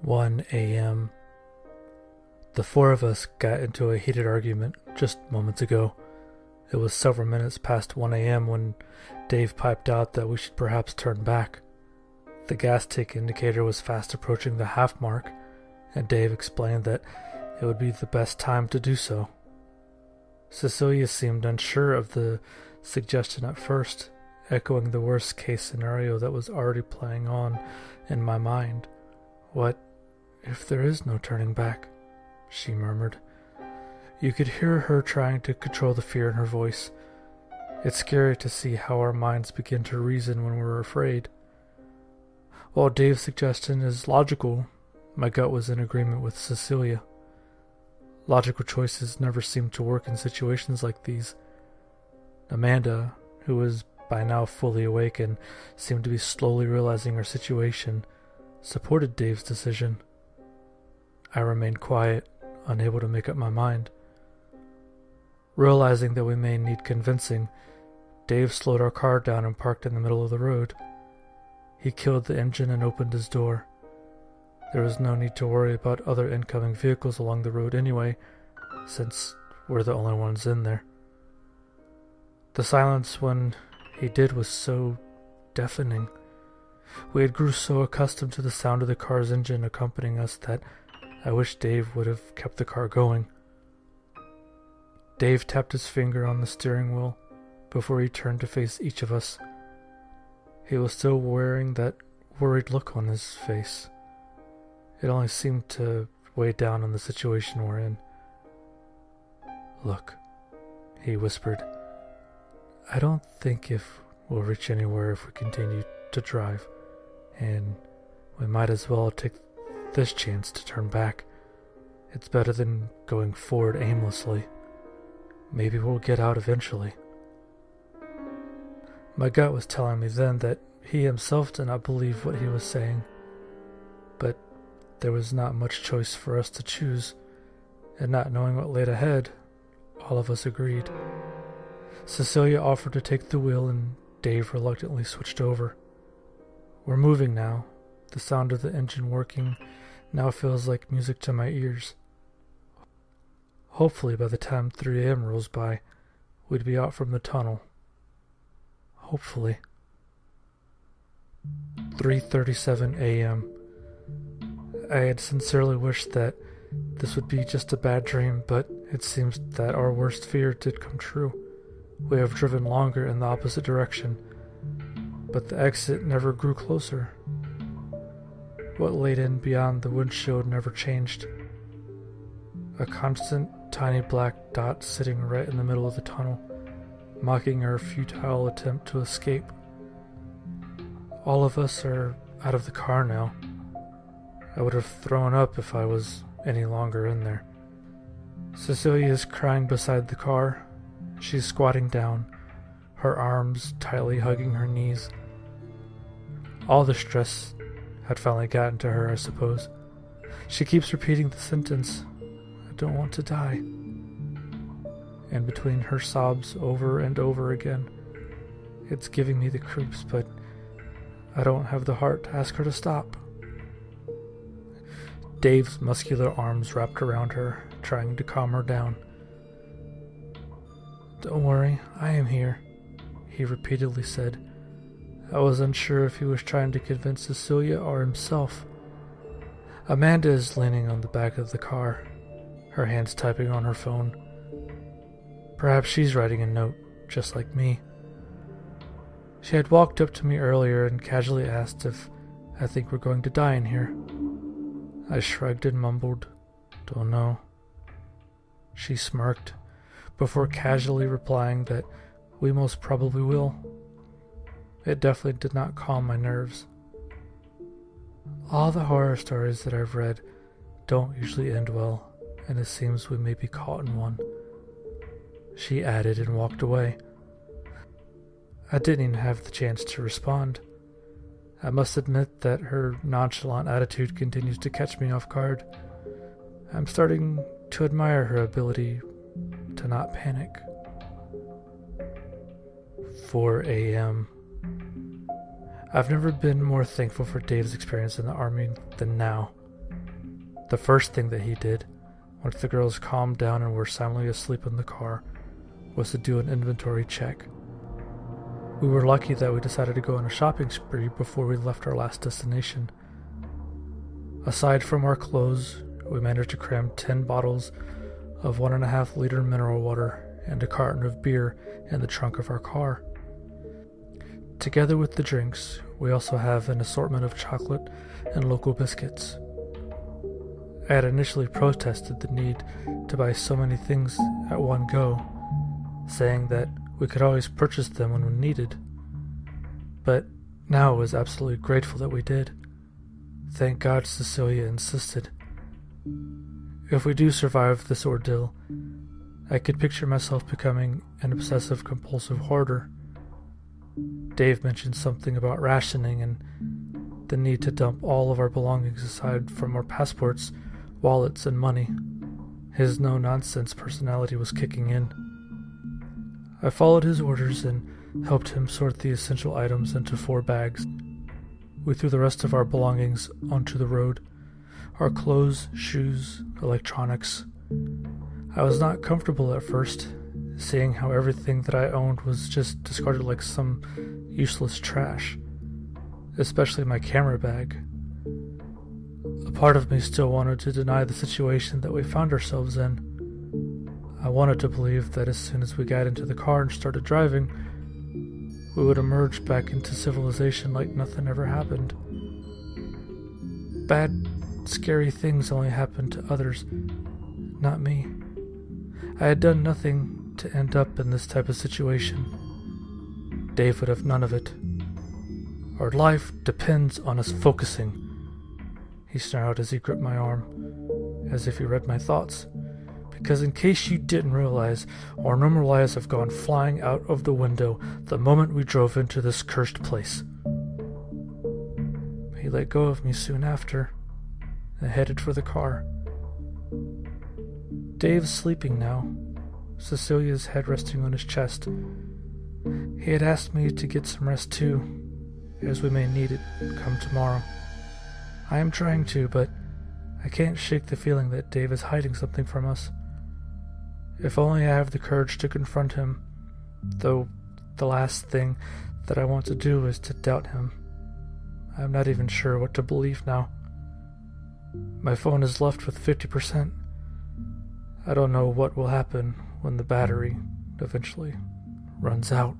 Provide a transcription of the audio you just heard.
1 a.m. The four of us got into a heated argument just moments ago. It was several minutes past 1 a.m. when Dave piped out that we should perhaps turn back. The gas tank indicator was fast approaching the half mark, and Dave explained that it would be the best time to do so. Cecilia seemed unsure of the suggestion at first, echoing the worst-case scenario that was already playing on in my mind. "What if there is no turning back?" she murmured. You could hear her trying to control the fear in her voice. It's scary to see how our minds begin to reason when we're afraid. While Dave's suggestion is logical, my gut was in agreement with Cecilia. Logical choices never seem to work in situations like these. Amanda, who was by now fully awake and seemed to be slowly realizing her situation, supported Dave's decision. I remained quiet, unable to make up my mind. Realizing that we may need convincing, Dave slowed our car down and parked in the middle of the road. He killed the engine and opened his door. There was no need to worry about other incoming vehicles along the road anyway, since we're the only ones in there. The silence when he did was so deafening. We had grew so accustomed to the sound of the car's engine accompanying us that I wish Dave would have kept the car going. Dave tapped his finger on the steering wheel before he turned to face each of us. He was still wearing that worried look on his face. It only seemed to weigh down on the situation we're in. "Look," he whispered. "I don't think if we'll reach anywhere if we continue to drive, and we might as well take this chance to turn back. It's better than going forward aimlessly. Maybe we'll get out eventually." My gut was telling me then that he himself did not believe what he was saying, but there was not much choice for us to choose, and not knowing what laid ahead, all of us agreed. Cecilia offered to take the wheel, and Dave reluctantly switched over. We're moving now. The sound of the engine working now feels like music to my ears. Hopefully by the time 3 a.m. rolls by, we'd be out from the tunnel. Hopefully. 3:37 a.m. I had sincerely wished that this would be just a bad dream, but it seems that our worst fear did come true. We have driven longer in the opposite direction, but the exit never grew closer. What laid in beyond the windshield never changed. A constant, tiny black dot sitting right in the middle of the tunnel, mocking our futile attempt to escape. All of us are out of the car now. I would have thrown up if I was any longer in there. Cecilia is crying beside the car. She's squatting down, her arms tightly hugging her knees. All the stress had finally gotten to her, I suppose. She keeps repeating the sentence, "I don't want to die." And between her sobs over and over again, it's giving me the creeps, but I don't have the heart to ask her to stop. Dave's muscular arms wrapped around her, trying to calm her down. "Don't worry, I am here," he repeatedly said. I was unsure if he was trying to convince Cecilia or himself. Amanda is leaning on the back of the car, her hands typing on her phone. Perhaps she's writing a note, just like me. She had walked up to me earlier and casually asked if I think we're going to die in here. I shrugged and mumbled, "Don't know." She smirked, before casually replying that we most probably will. It definitely did not calm my nerves. All the horror stories that I've read don't usually end well, and it seems we may be caught in one. She added and walked away. I didn't even have the chance to respond. I must admit that her nonchalant attitude continues to catch me off guard. I'm starting to admire her ability to not panic. 4 a.m. I've never been more thankful for Dave's experience in the army than now. The first thing that he did, once the girls calmed down and were soundly asleep in the car, was to do an inventory check. We were lucky that we decided to go on a shopping spree before we left our last destination. Aside from our clothes, we managed to cram 10 bottles of 1.5-liter mineral water and a carton of beer in the trunk of our car. Together with the drinks, we also have an assortment of chocolate and local biscuits. I had initially protested the need to buy so many things at one go, saying that we could always purchase them when we needed. But now I was absolutely grateful that we did. Thank God Cecilia insisted. If we do survive this ordeal, I could picture myself becoming an obsessive-compulsive hoarder. Dave mentioned something about rationing and the need to dump all of our belongings aside from our passports, wallets, and money. His no-nonsense personality was kicking in. I followed his orders and helped him sort the essential items into 4 bags. We threw the rest of our belongings onto the road. Our clothes, shoes, electronics. I was not comfortable at first, seeing how everything that I owned was just discarded like some useless trash, especially my camera bag. A part of me still wanted to deny the situation that we found ourselves in. I wanted to believe that as soon as we got into the car and started driving, we would emerge back into civilization like nothing ever happened. Bad, scary things only happened to others, not me. I had done nothing to end up in this type of situation. Dave would have none of it. Our life depends on us focusing, he snarled as he gripped my arm, as if he read my thoughts. Because in case you didn't realize, our normal lives have gone flying out of the window the moment we drove into this cursed place. He let go of me soon after and headed for the car. Dave's sleeping now, Cecilia's head resting on his chest. He had asked me to get some rest too, as we may need it come tomorrow. I am trying to, but I can't shake the feeling that Dave is hiding something from us. If only I have the courage to confront him, though the last thing that I want to do is to doubt him. I'm not even sure what to believe now. My phone is left with 50%. I don't know what will happen when the battery eventually runs out.